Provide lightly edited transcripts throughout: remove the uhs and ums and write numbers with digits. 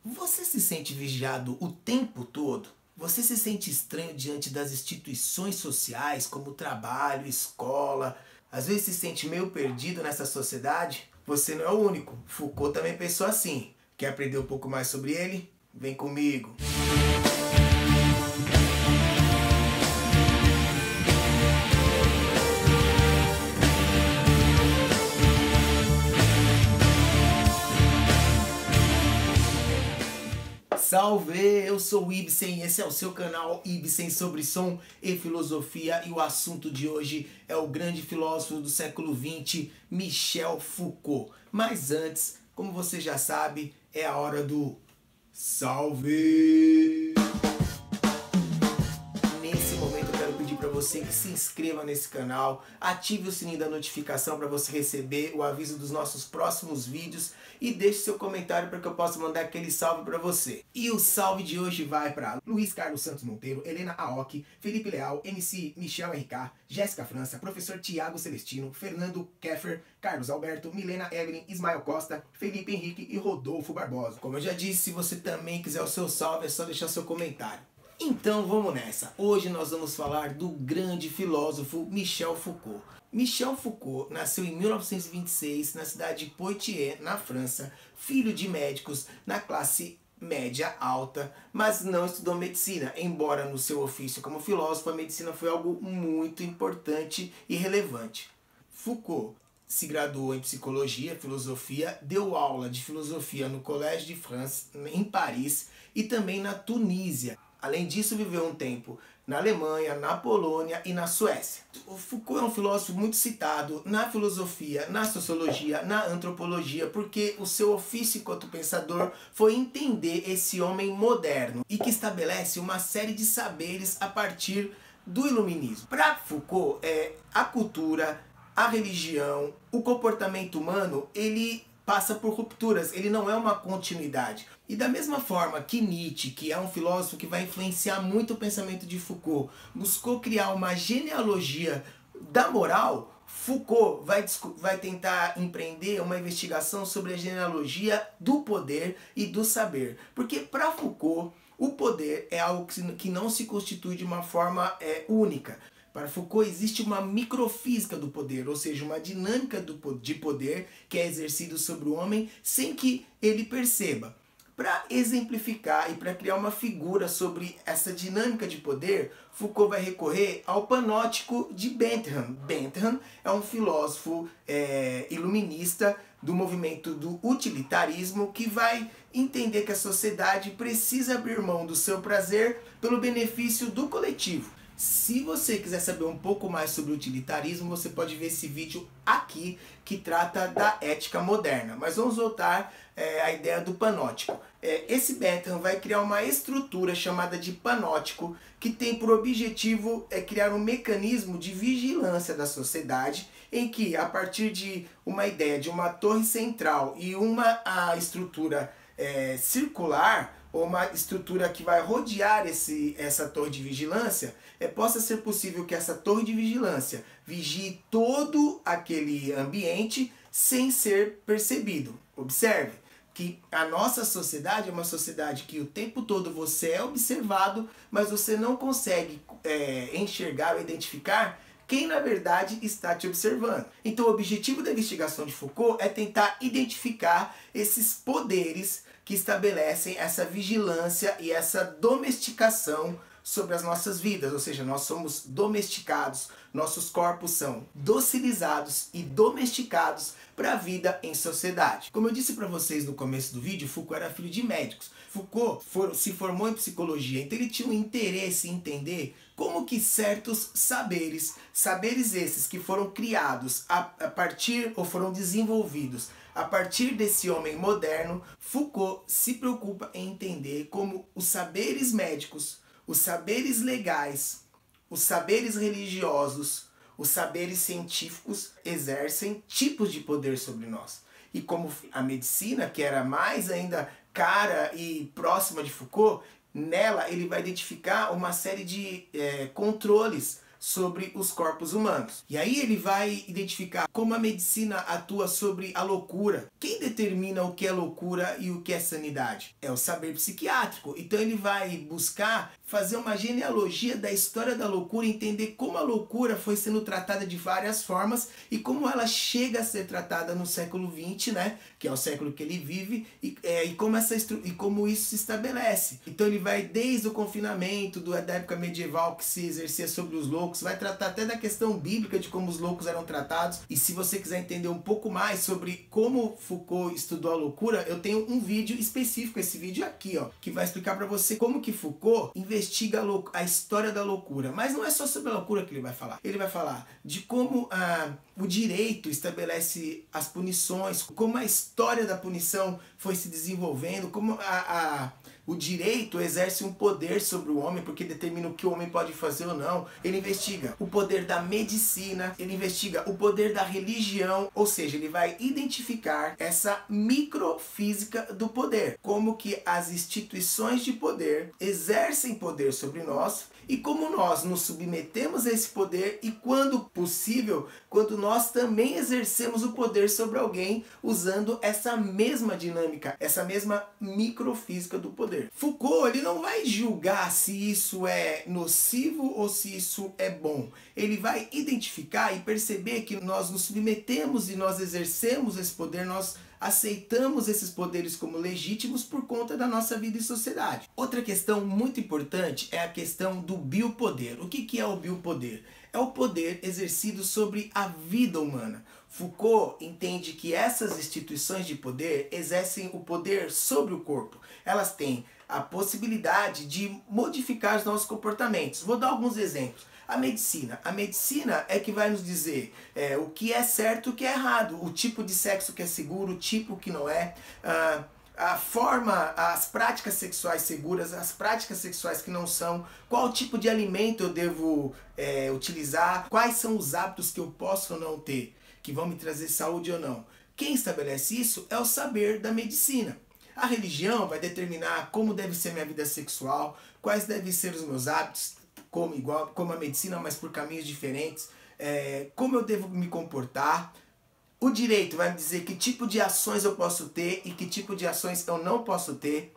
Você se sente vigiado o tempo todo? Você se sente estranho diante das instituições sociais, como trabalho, escola? Às vezes se sente meio perdido nessa sociedade? Você não é o único. Foucault também pensou assim. Quer aprender um pouco mais sobre ele? Vem comigo! Salve! Eu sou o Ibsen e esse é o seu canal Ibsen sobre som e filosofia, e o assunto de hoje é o grande filósofo do século XX, Michel Foucault. Mas antes, como você já sabe, é a hora do salve! Nesse momento eu quero pedir para você que se inscreva nesse canal, ative o sininho da notificação para você receber o aviso dos nossos próximos vídeos e deixe seu comentário para que eu possa mandar aquele salve para você. E o salve de hoje vai para Luiz Carlos Santos Monteiro, Helena Aoki, Felipe Leal, MC Michel RK, Jéssica França, Professor Tiago Celestino, Fernando Keffer, Carlos Alberto, Milena Evelyn, Ismael Costa, Felipe Henrique e Rodolfo Barbosa. Como eu já disse, se você também quiser o seu salve, é só deixar seu comentário. Então vamos nessa. Hoje nós vamos falar do grande filósofo Michel Foucault. Michel Foucault nasceu em 1926 na cidade de Poitiers, na França, filho de médicos na classe média alta, mas não estudou medicina, embora no seu ofício como filósofo a medicina foi algo muito importante e relevante. Foucault se graduou em psicologia, filosofia, deu aula de filosofia no Collège de France, em Paris, e também na Tunísia. Além disso, viveu um tempo na Alemanha, na Polônia e na Suécia. O Foucault é um filósofo muito citado na filosofia, na sociologia, na antropologia, porque o seu ofício enquanto pensador foi entender esse homem moderno e que estabelece uma série de saberes a partir do iluminismo. Para Foucault, a cultura, a religião, o comportamento humano, ele passa por rupturas, ele não é uma continuidade. E da mesma forma que Nietzsche, que é um filósofo que vai influenciar muito o pensamento de Foucault, buscou criar uma genealogia da moral, Foucault vai tentar empreender uma investigação sobre a genealogia do poder e do saber. Porque para Foucault, o poder é algo que não se constitui de uma forma única. Para Foucault existe uma microfísica do poder, ou seja, uma dinâmica de poder que é exercido sobre o homem sem que ele perceba. Para exemplificar e para criar uma figura sobre essa dinâmica de poder, Foucault vai recorrer ao panóptico de Bentham. Bentham é um filósofo iluminista do movimento do utilitarismo que vai entender que a sociedade precisa abrir mão do seu prazer pelo benefício do coletivo. Se você quiser saber um pouco mais sobre o utilitarismo, você pode ver esse vídeo aqui que trata da ética moderna. Mas vamos voltar à ideia do panóptico. Esse Bentham vai criar uma estrutura chamada de panóptico que tem por objetivo criar um mecanismo de vigilância da sociedade em que, a partir de uma ideia de uma torre central e uma estrutura circular, ou uma estrutura que vai rodear essa torre de vigilância, possa ser possível que essa torre de vigilância vigie todo aquele ambiente sem ser percebido. Observe que a nossa sociedade é uma sociedade que o tempo todo você é observado, mas você não consegue enxergar ou identificar quem na verdade está te observando. Então o objetivo da investigação de Foucault é tentar identificar esses poderes que estabelecem essa vigilância e essa domesticação sobre as nossas vidas, ou seja, nós somos domesticados, nossos corpos são docilizados e domesticados para a vida em sociedade. Como eu disse para vocês no começo do vídeo, Foucault era filho de médicos. Foucault se formou em psicologia, então ele tinha um interesse em entender como que certos saberes esses que foram criados a partir, ou foram desenvolvidos a partir desse homem moderno, Foucault se preocupa em entender como os saberes médicos, os saberes legais, os saberes religiosos, os saberes científicos exercem tipos de poder sobre nós. E como a medicina, que era mais ainda cara e próxima de Foucault, nela ele vai identificar uma série de controles sobre os corpos humanos. E aí ele vai identificar como a medicina atua sobre a loucura. Quem determina o que é loucura e o que é sanidade? É o saber psiquiátrico. Então ele vai buscar fazer uma genealogia da história da loucura, entender como a loucura foi sendo tratada de várias formas e como ela chega a ser tratada no século XX, né, que é o século que ele vive, e como isso se estabelece. Então ele vai desde o confinamento, da época medieval que se exercia sobre os loucos, vai tratar até da questão bíblica de como os loucos eram tratados. E se você quiser entender um pouco mais sobre como Foucault estudou a loucura, eu tenho um vídeo específico, esse vídeo aqui, ó, que vai explicar para você como que Foucault investiga a história da loucura. Mas não é só sobre a loucura que ele vai falar. Ele vai falar de como o direito estabelece as punições, como a história da punição foi se desenvolvendo, como o direito exerce um poder sobre o homem, porque determina o que o homem pode fazer ou não. Ele investiga o poder da medicina, ele investiga o poder da religião, ou seja, ele vai identificar essa microfísica do poder, como que as instituições de poder exercem poder sobre nós e como nós nos submetemos a esse poder e, quando possível, quando nós também exercemos o poder sobre alguém usando essa mesma dinâmica, essa mesma microfísica do poder. Foucault, ele não vai julgar se isso é nocivo ou se isso é bom. Ele vai identificar e perceber que nós nos submetemos e nós exercemos esse poder, nós aceitamos esses poderes como legítimos por conta da nossa vida e sociedade. Outra questão muito importante é a questão do biopoder. O que é o biopoder? É o poder exercido sobre a vida humana. Foucault entende que essas instituições de poder exercem o poder sobre o corpo. Elas têm a possibilidade de modificar os nossos comportamentos. Vou dar alguns exemplos. A medicina é que vai nos dizer o que é certo e o que é errado, o tipo de sexo que é seguro, o tipo que não é, a forma, as práticas sexuais seguras, as práticas sexuais que não são, qual tipo de alimento eu devo utilizar, quais são os hábitos que eu posso ou não ter, que vão me trazer saúde ou não. Quem estabelece isso é o saber da medicina. A religião vai determinar como deve ser minha vida sexual, quais devem ser os meus hábitos, como a medicina, mas por caminhos diferentes, como eu devo me comportar. O direito vai me dizer que tipo de ações eu posso ter e que tipo de ações eu não posso ter.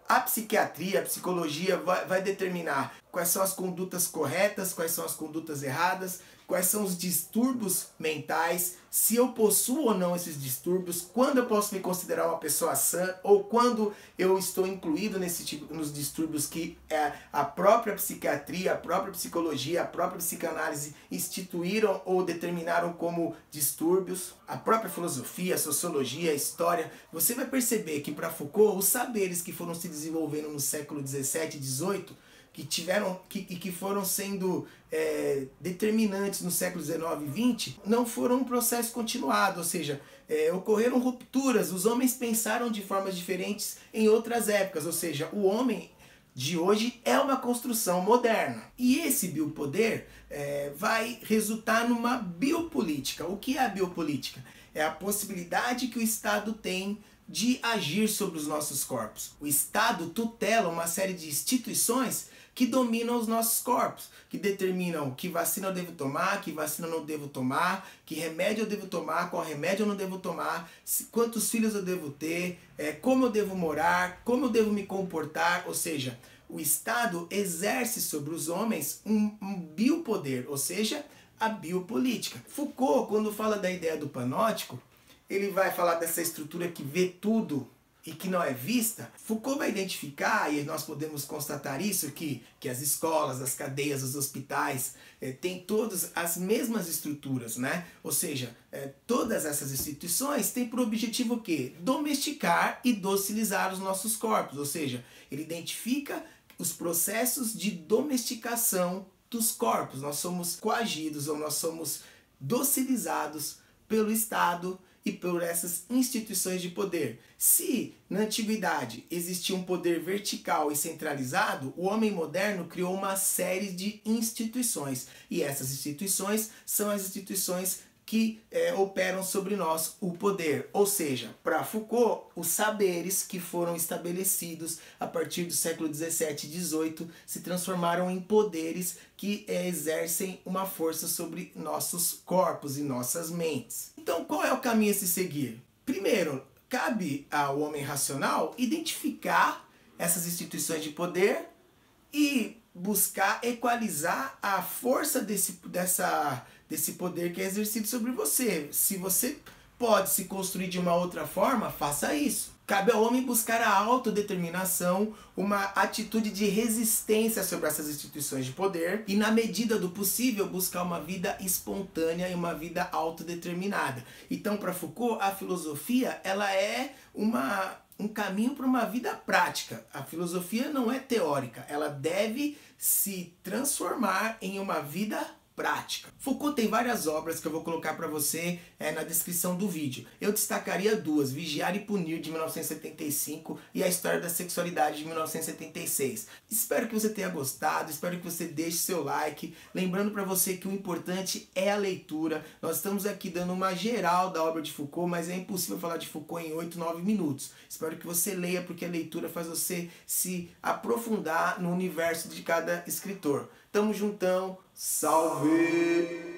A psiquiatria, a psicologia vai determinar quais são as condutas corretas, quais são as condutas erradas, quais são os distúrbios mentais, se eu possuo ou não esses distúrbios, quando eu posso me considerar uma pessoa sã ou quando eu estou incluído nos distúrbios que a própria psiquiatria, a própria psicologia, a própria psicanálise instituíram ou determinaram como distúrbios. A própria filosofia, a sociologia, a história, você vai perceber que para Foucault, os saberes que foram se desenvolvendo no século 17 e 18, que foram sendo determinantes no século 19 e 20, não foram um processo continuado, ou seja, ocorreram rupturas, os homens pensaram de formas diferentes em outras épocas, ou seja, o homem de hoje é uma construção moderna. E esse biopoder vai resultar numa biopolítica. O que é a biopolítica? É a possibilidade que o Estado tem de agir sobre os nossos corpos. O Estado tutela uma série de instituições que dominam os nossos corpos, que determinam que vacina eu devo tomar, que vacina eu não devo tomar, que remédio eu devo tomar, qual remédio eu não devo tomar, quantos filhos eu devo ter, como eu devo morar, como eu devo me comportar, ou seja, o Estado exerce sobre os homens um biopoder, ou seja, a biopolítica. Foucault, quando fala da ideia do panótico, ele vai falar dessa estrutura que vê tudo e que não é vista. Foucault vai identificar, e nós podemos constatar isso, que as escolas, as cadeias, os hospitais têm todas as mesmas estruturas, né? Ou seja, todas essas instituições têm por objetivo o quê? Domesticar e docilizar os nossos corpos, ou seja, ele identifica os processos de domesticação dos corpos. Nós somos coagidos ou nós somos docilizados pelo Estado e por essas instituições de poder. Se na antiguidade existia um poder vertical e centralizado, o homem moderno criou uma série de instituições. E essas instituições são as instituições que operam sobre nós o poder. Ou seja, para Foucault, os saberes que foram estabelecidos a partir do século 17 e 18 se transformaram em poderes que exercem uma força sobre nossos corpos e nossas mentes. Então, qual é o caminho a se seguir? Primeiro, cabe ao homem racional identificar essas instituições de poder e buscar equalizar a força desse poder que é exercido sobre você. Se você pode se construir de uma outra forma, faça isso. Cabe ao homem buscar a autodeterminação, uma atitude de resistência sobre essas instituições de poder e, na medida do possível, buscar uma vida espontânea e uma vida autodeterminada. Então, para Foucault, a filosofia ela é um caminho para uma vida prática. A filosofia não é teórica, ela deve se transformar em uma vida prática. Foucault tem várias obras que eu vou colocar para você na descrição do vídeo. Eu destacaria duas, Vigiar e Punir, de 1975, e A História da Sexualidade, de 1976. Espero que você tenha gostado, espero que você deixe seu like. Lembrando para você que o importante é a leitura. Nós estamos aqui dando uma geral da obra de Foucault, mas é impossível falar de Foucault em 8, 9 minutos. Espero que você leia, porque a leitura faz você se aprofundar no universo de cada escritor. Tamo juntão, salve!